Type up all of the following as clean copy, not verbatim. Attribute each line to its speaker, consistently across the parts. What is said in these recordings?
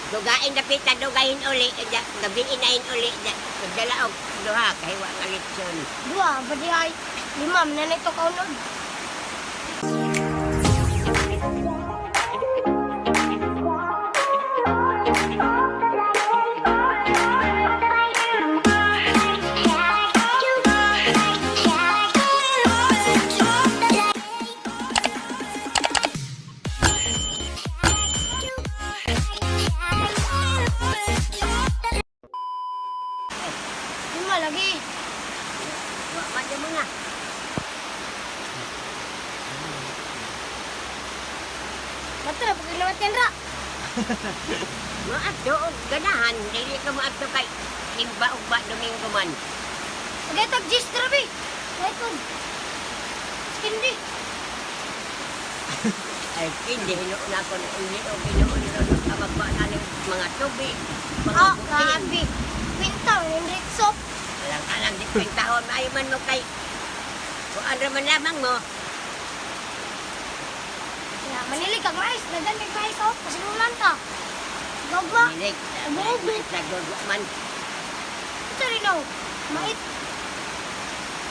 Speaker 1: Dugain na pita, dugayin uli. Gabiin na uli. Pagdala og duha, kahiwa nga litson.
Speaker 2: Dua, badi ay. Limam, nanay to kaunon. Lima lagi.
Speaker 1: Madya mo nga.
Speaker 2: Bato na, pag ilawat yan ra.
Speaker 1: Maadto og ganahan. Dili ka maadto kay himba ug ba Domingo man.
Speaker 2: Pagkatag gis, grabe. Ito. Hindi.
Speaker 1: Ay, hindi. Hino na ako na ulit o ginuulit o kabagba na ng mga tubig. Mga
Speaker 2: Ah,
Speaker 1: butin.
Speaker 2: grabe. Pintaw, hindi soap.
Speaker 1: Alang-alang di kwentahon. Maayo man mo kay... Kung ano man lamang mo.
Speaker 2: Ya, manilig kag mais, dagan kag mais oh, pasinulan ka. Gagwa.
Speaker 1: Nilig.
Speaker 2: Umubit.
Speaker 1: Nagdodwa man.
Speaker 2: Ito rin oh. Mais.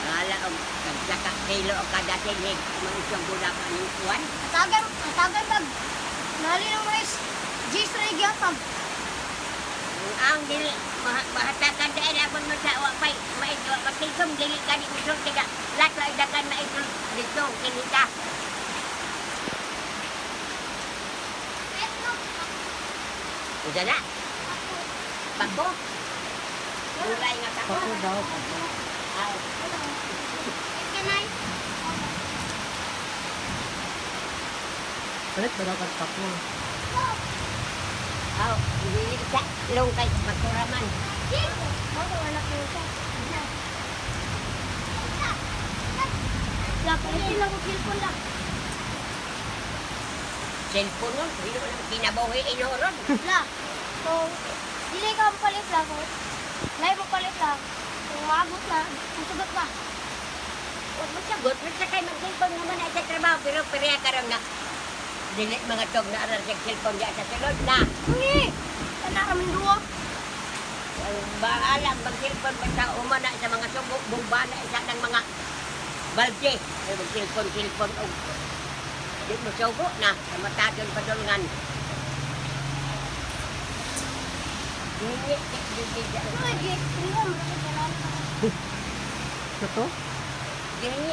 Speaker 1: Kala o kagsaka kilo o kada tinig. Mausang gula ka ng kuwan.
Speaker 2: Atagan kag. Nali ng mais. Gis na igyatag.
Speaker 1: Ang dili. Mahatakan dahil labon mo sa wapay. Maidwa. Magtigom dili ka di usong tiga. Lahat wa idagan maidwa. Dito. Kinita. Usa na. Bako. Gulay nga tako.
Speaker 3: Pako daw, pako.
Speaker 1: Aw.
Speaker 2: Kanay.
Speaker 3: Palit ba daw kag pako?
Speaker 1: Aw. Dili ka. Long kay maturaman.
Speaker 2: Bago wala ko siya. Lapang lang ko cellphone lang.
Speaker 1: Cellphone nun. Dili ko lang kinabuhi inoron.
Speaker 2: La. Kung dili ka palit lang ko. Live mo palit lang. Kung maabot na, masugot pa.
Speaker 1: Huwag mo sagot. Basta kay mag-cellphone naman ay sa trabaho. Pero pariya ka rin na. Dili mga tog na aral sa cellphone diya sa sulod na.
Speaker 2: Hindi. Tanaraman duwa.
Speaker 1: Ang bahala mag-cellphone basta umana sa mga sugo. Bumbana isa ng mga balde. Ay mag-cellphone o di mo sugo na. Sa matadon padulngan. Hindi.
Speaker 2: Lagi. Hindi mo makagalan ka.
Speaker 3: Ito to?
Speaker 1: Hindi.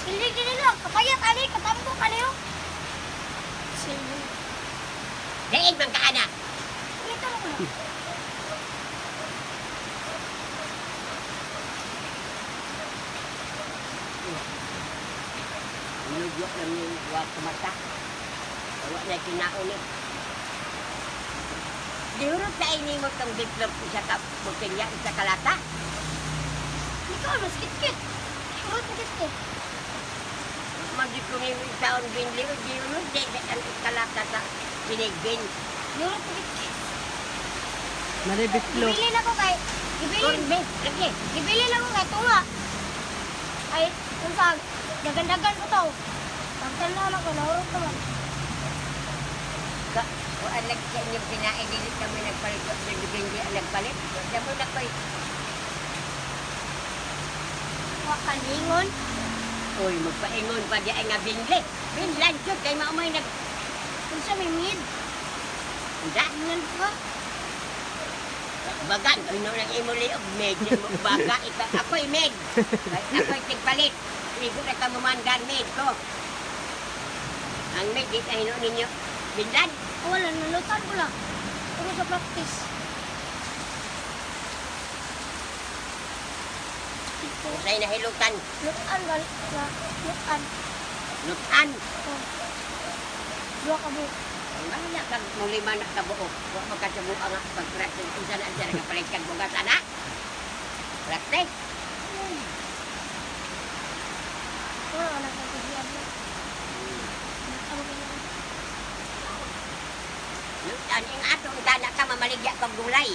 Speaker 2: Hindi lang. Kapayat, ali. Katamo ko kaniyo. Silbi.
Speaker 1: Daig man ka anak.
Speaker 2: Ito lang lang.
Speaker 1: Nilugyo lang yung huwag kumata. Huwag na kinaulit. Diurot na ini mo itong diplom isa ka butilya, isa kalata.
Speaker 2: Ikaw, mas kit-kit. Urot na kit-kit.
Speaker 1: Mag-diplom yung isaon binli o diurot din ang kalata sa sinigbin.
Speaker 2: Urot na kit-kit.
Speaker 3: Naribitlo.
Speaker 2: Gibili na ko kay...
Speaker 1: Kurbe, lagi.
Speaker 2: Gibili na ko kay tunga. Ay, kung saan, dagan-dagan ko to. Pagtanda na ko, naurot naman.
Speaker 1: O alag sa inyong pinain, dili kami nagpalit. Hindi ang nagpalit. Diyan mo na ko'y,
Speaker 2: Wakalingon.
Speaker 1: uy, magpaingon pa di ay nga binli. Binlan siya, kay maumay nag...
Speaker 2: Kung sa may mid.
Speaker 1: Handa.
Speaker 2: Tingnan ko.
Speaker 1: Bagan, ano nang imuli og med. Baga, ako'y med. Ako'y tigpalit. Ligo na ka mamandan med ko. Ang med, di tayo ninyo. Binlan.
Speaker 2: Wala, nalutan ko lang. Puro sa practice.
Speaker 1: Usay na hilutan.
Speaker 2: Lutan ba? Lutan.
Speaker 1: Lutan.
Speaker 2: Oh. Dua ka bu.
Speaker 1: Ang bahala kag muli man nakabuo. Huwag magkasubo ang pag-practice. Isa na dyan kapalit kag bugas, anak. Practice.
Speaker 2: Wala ka nagkakagiyan mo.
Speaker 1: Lutan, yung atong dana ka mamaligya kag gulay.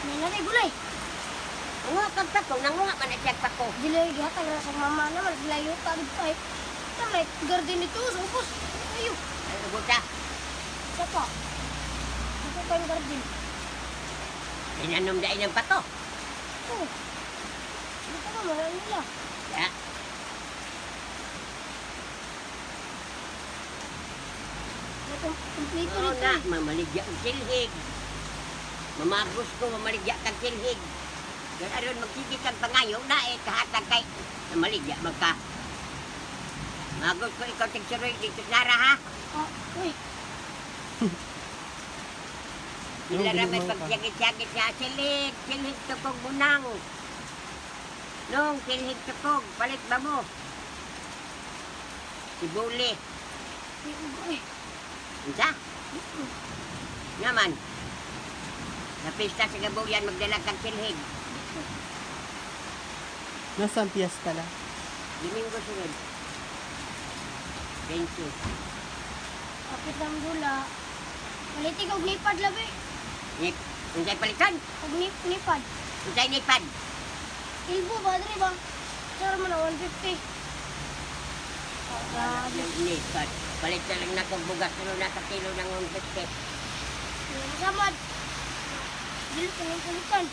Speaker 2: May nanay gulay.
Speaker 1: Nanguha kag pako, nanguha man na siya pako.
Speaker 2: Dilay gata na sa mama naman. Dilayo ka. Ay, tamay. Garden ito. Sa upos. Ayo.
Speaker 1: Ay, buta.
Speaker 2: Isa pa. Ito tayong garden.
Speaker 1: Inanom dahil ng pato.
Speaker 2: Oh. Dito ka, mahal nila.
Speaker 1: Ya.
Speaker 2: Kumplito
Speaker 1: Oo
Speaker 2: nito.
Speaker 1: na, mamaligya ang silhig. Mamagos ko, mamaligya kang silhig. Yan aron magsigit kang pangayo na kahatag kay mamaligya magka. Magos ko ikaw tigsuroy dito nara ha.
Speaker 2: Ah, uy.
Speaker 1: Sila
Speaker 3: Yung
Speaker 1: ra may
Speaker 3: binubuhay pa.
Speaker 1: pagsiyagit-siyagit niya. Silhig, silhig tukog bunang. Nung silhig tukog, palit ba mo? Sibuli.
Speaker 2: Uy.
Speaker 1: Isa? Naman. Sa pista sa Gabuyan, magdala kang silhig.
Speaker 3: Nasaan piyesta lang?
Speaker 1: Domingo sunod. 20.
Speaker 2: Kapit ang dula. Palitig og nipad labi.
Speaker 1: Nip, unsay palitan?
Speaker 2: Og nipad.
Speaker 1: Unsay nipad?
Speaker 2: Ilbo ba diri ba? Sara man na 150. Grabe.
Speaker 1: Nipad. Palit na lang na kong bugas. Ano na kilo ng 150.
Speaker 2: Samad. Dili ko ng palitan.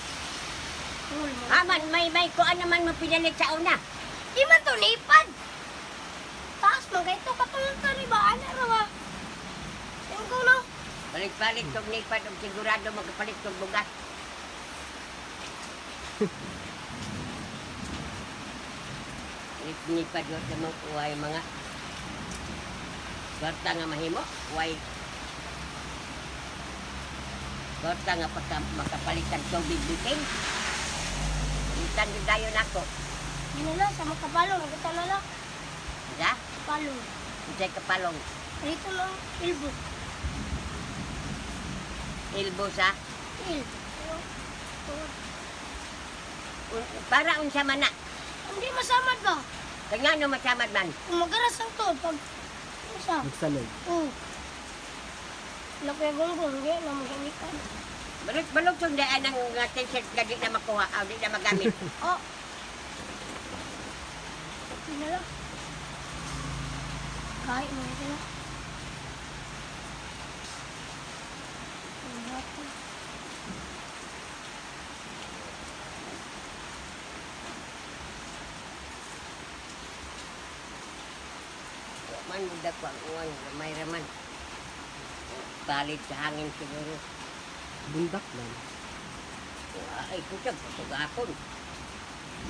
Speaker 1: Haman, may kuan naman mapinalit sa una.
Speaker 2: Di man to nipad. Taas man kay to katulad ka ri ba ana ra ba? Yung ko no.
Speaker 1: Palit-palit kong nipad. Ang sigurado magkapalit kong bugas. Nipad yun sa mga uway mga kwarta nga mahimo. Uway kwarta nga pagka makapalitan tubig bitin. Palitan yun dayo na ako.
Speaker 2: Dinala sa makapalong ang katalala.
Speaker 1: Diba?
Speaker 2: Palong.
Speaker 1: Unsay kapalong.
Speaker 2: Dito lang ilbo.
Speaker 1: Ilbo sa
Speaker 2: Il.
Speaker 1: para unsa man na.
Speaker 2: Hindi masamad ba?
Speaker 1: Kanya no masamad man.
Speaker 2: Kung magaras ang to pag isa.
Speaker 3: Magsalog.
Speaker 2: Oo. Lapay gonggong, hindi na magamitan.
Speaker 1: Balog tong daan ng t-shirt na di na makuha, di na magamit.
Speaker 2: Oh. Dinala. Kahit mo ito na. Ang bata.
Speaker 1: Man budak ko ang uwan, may raman. Balit sa hangin siguro.
Speaker 3: Bundak lang.
Speaker 1: Ay, kusag, sugakon.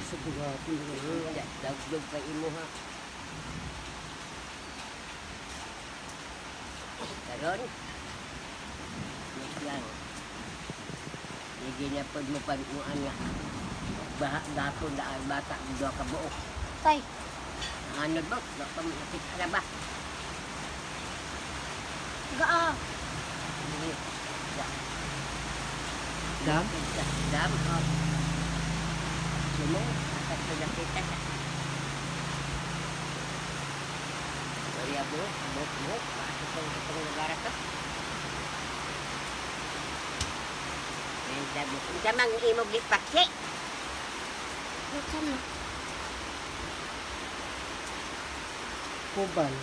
Speaker 3: Sa bugatin.
Speaker 1: Dagdag pa imo ha. Karon, lang. Hindi na po mo panuan nga. Gapon na ang bata, doon ka buo.
Speaker 2: Tay.
Speaker 1: Ano ba? Baka makita na ba?
Speaker 2: Gaa.
Speaker 3: Dam?
Speaker 1: Dam. Sumong, atas ko nakita sa. Kaya bro, buk, bakit ko itong nagara ka? Ngayon sabi ko, samang imog di paksi.
Speaker 2: Buksan na.
Speaker 3: Kubal.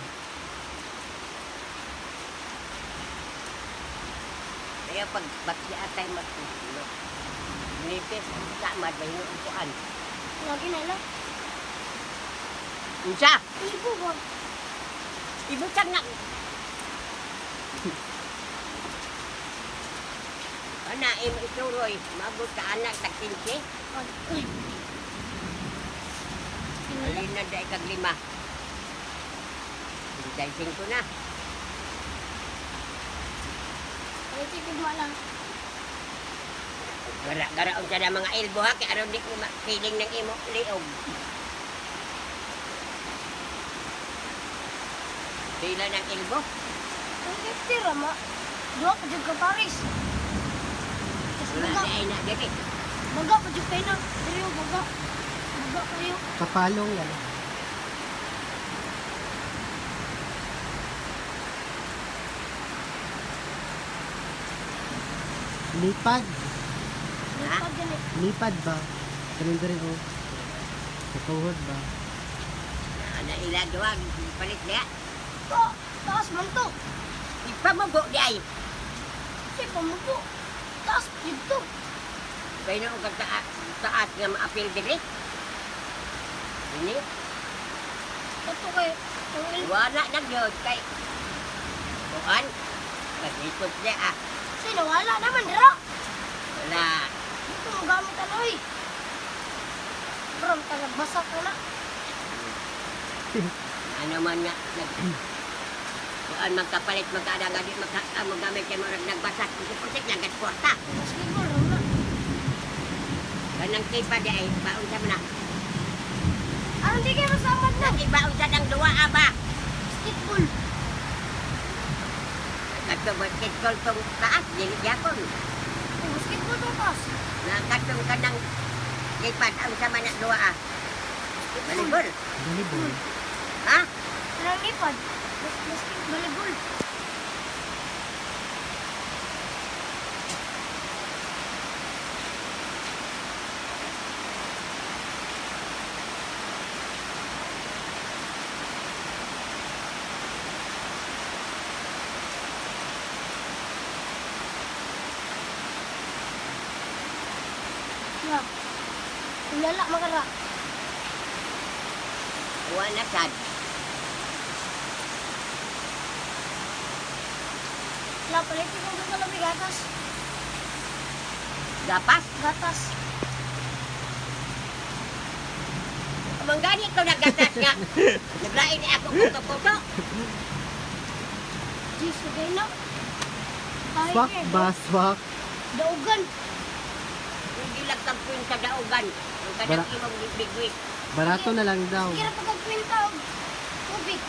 Speaker 1: Kaya pag paksi atay matulo. Nipis, samad ba yung upuan?
Speaker 2: Lagi na lang.
Speaker 1: Unsa?
Speaker 2: Ilbo ba?
Speaker 1: Ibutang na. Ana, imo ituroy. Mabot ka anak, tag-15.
Speaker 2: Uy.
Speaker 1: Alin na dahil kag 5. Dahil 5 na.
Speaker 2: Ay, tigil mo lang.
Speaker 1: Gara-garaon sa na mga elbow ha. Kaya aron di ko feeling ng imo liog. Pila ng elbow?
Speaker 2: Ang 50 rama. Dua pa dyan ka Paris. Tapos
Speaker 1: Wala
Speaker 2: baga.
Speaker 1: na ay na dito.
Speaker 2: Baga pa dyan kayo na. Pero baga. Baga kayo.
Speaker 3: Kapalong yan. Lipad.
Speaker 1: Ha?
Speaker 2: Lipad yan eh.
Speaker 3: Lipad ba? Ganun rin oh. Sa tuhod ba?
Speaker 1: Ana ila duwag palit niya.
Speaker 2: Oh, taas man to.
Speaker 1: Ipamugo di ay.
Speaker 2: Kasi pamupo. Taas dito.
Speaker 1: Kaya nung taas nga maapil diri. Ini,
Speaker 2: Ito kay ang il.
Speaker 1: wala na yun kay. Bukan, mag-ikot niya ah.
Speaker 2: Sino wala naman dira.
Speaker 1: Wala.
Speaker 2: Ito mo gamit aloy. Bro, tagabasak ko na.
Speaker 1: Ano man nga, bukan magkapalit, magkaadang di magamit kayo marag nagbasak. Kasi protect lang, gatporta.
Speaker 2: Basketball ro na.
Speaker 1: Kanang kipa di ay, baon sa mana.
Speaker 2: Anong di kayo masamad na?
Speaker 1: Lagi baon sa ng duwa aba.
Speaker 2: Basketball.
Speaker 1: Katong basketball tong taas, dili yakon.
Speaker 2: Basketball to taas.
Speaker 1: Na katong kanang kipad ang sama na duwa ah. Volleyball.
Speaker 3: Volleyball.
Speaker 1: Ha?
Speaker 2: Anong lipad? Basketball. Yeah. Ulala magara.
Speaker 1: Wala sad.
Speaker 2: La palitin ko sa labi gatas.
Speaker 1: Gapas.
Speaker 2: Gatas.
Speaker 1: Amang gani ko nagatas nga. Naglain ni ako puto-puto.
Speaker 2: Jeez, okay na.
Speaker 3: Swak ba? Swak.
Speaker 2: Daugan.
Speaker 1: Hindi lang kang kuin sa daugan. Ang kanang
Speaker 3: Bara-
Speaker 1: imong bigwig.
Speaker 3: Barato na lang daw.
Speaker 2: Kira pa kagpinta og tubig.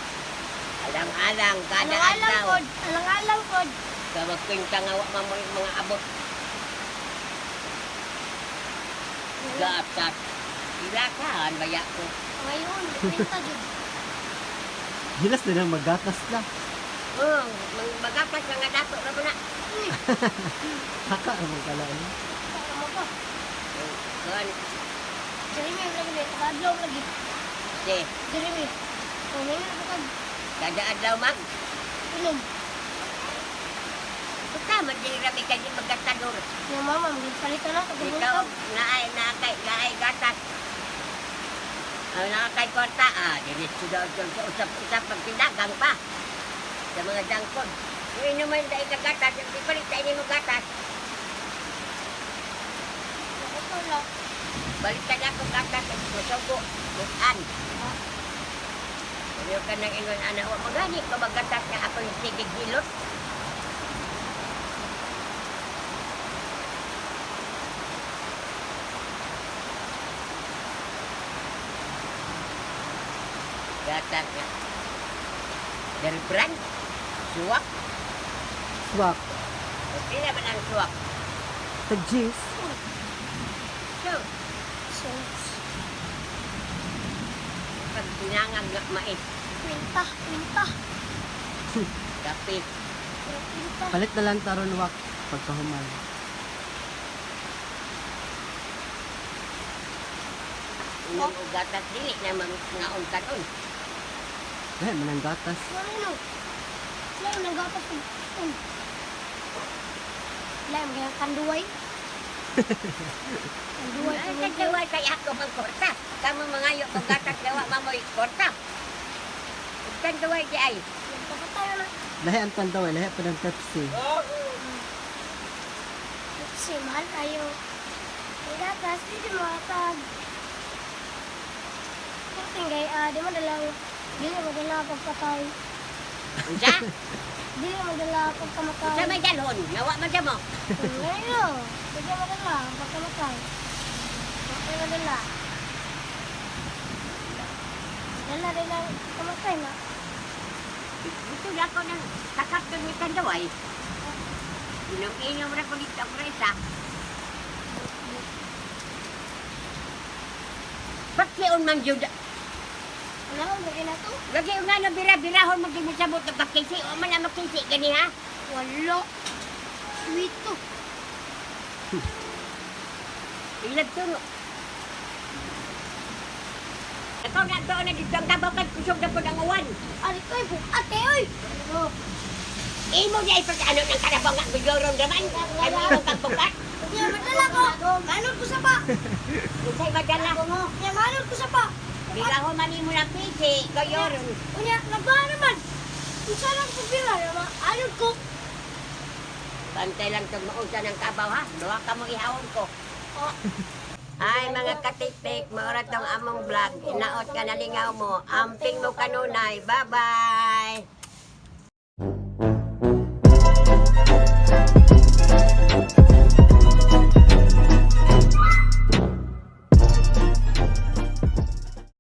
Speaker 1: Alang-alang, kada
Speaker 2: Alang-alang
Speaker 1: adlaw.
Speaker 2: pod. Alang-alang pod.
Speaker 1: Kawag kwenta nga wa mamoy mga abot. Gatas. Ilakan, baya ko.
Speaker 2: Ngayon, pinta jud.
Speaker 3: Gilas na lang maggatas na.
Speaker 1: Oh, magapas nga dato na mo na.
Speaker 3: Haka naman kalaan.
Speaker 2: Ano pa?
Speaker 1: Kuan,
Speaker 2: Jeremy, lagi na. Kadlaw lagi.
Speaker 1: si,
Speaker 2: Jeremy. Oh, ngayon ako kag
Speaker 1: kada adlaw mag.
Speaker 2: inom.
Speaker 1: Basta, magdirami kayo magkatador.
Speaker 2: Yung mama, magpalitan na.
Speaker 1: Ikaw,
Speaker 2: Kagbuntag.
Speaker 1: naay gatas. Ang nakakay kwarta, diretso daw sa usap-usap pagtindagang pa. Sa mga jangkod. Yung inuman dahil ka gatas, yung ipalit sa inyo gatas.
Speaker 2: Ako lang.
Speaker 1: Balik ka na kung gatas, masugo, bukan. Pero ka nang ingon, anak, huwag magani ko magatas nga ako yung sigig hilot. Gatas nga. Dari brand, suwak.
Speaker 3: Swak.
Speaker 1: Okay naman ang suwak.
Speaker 3: Tag-G's.
Speaker 1: So,
Speaker 2: So,
Speaker 1: pag pinangang nga mais,
Speaker 2: pinta.
Speaker 1: kape,
Speaker 2: Pinta.
Speaker 3: Palit na lang taron wak pagkahuman.
Speaker 1: unang ugatas dili na mga kanon.
Speaker 3: Dahil manang gatas.
Speaker 2: Ano? Lain nang gatas ko. Lain kaya kanduway. Kanduway.
Speaker 1: Ay, kagaway kay ako mang korta. Kamu mangayo kung gatas gawa mamoy korta. Kan gaway di ay.
Speaker 2: Papatay na.
Speaker 3: Dahil ang pandaw lahi pa ng Pepsi.
Speaker 2: Si mahal kayo. Ang gatas, hindi mo atag. Tingay, di mo dalang. Di mo madala pagpatay.
Speaker 1: Unsa?
Speaker 2: Di mo madala pagkamatay.
Speaker 1: Unsa may dalhon? Nawa man siya mo.
Speaker 2: Ngayon, di mo madala pagkamatay. Bakit madala? Dala rin ang pagkamatay na.
Speaker 1: Ito na ako ng takat ng may kandaway. Inom-inom na ko dito ang isa. Ba't siyon man yun?
Speaker 2: Wala ko, lagyan na to.
Speaker 1: Lagi yung nga bira-birahon mag-imisabot ng kakisi. O man na makisi gani ha?
Speaker 2: Wala. Sweet to.
Speaker 1: Ilag to no. Ikaw na doon na dito ang kabaw kusog na po ng uwan.
Speaker 2: Ari ko, ate, oy! Oh.
Speaker 1: Imo niya ipagkano ng karabang nga bigoron naman. Ay mo imong pagbukat.
Speaker 2: Kaya madala ko. Manod ko sa pa.
Speaker 1: Unsay madala mo.
Speaker 2: Kaya manod ko sa pa.
Speaker 1: Bigaho man imo ng pisi, gayoron.
Speaker 2: Unya, nagbahan naman. Kung saan ako pagpila naman, anod ko.
Speaker 1: Bantay lang itong mausa ng kabaw ha. Luha ka mo ihawon ko. Ay mga katiktik, maorat tong among vlog. Inaot ka na lingaw mo. Amping mo kanunay. Bye-bye!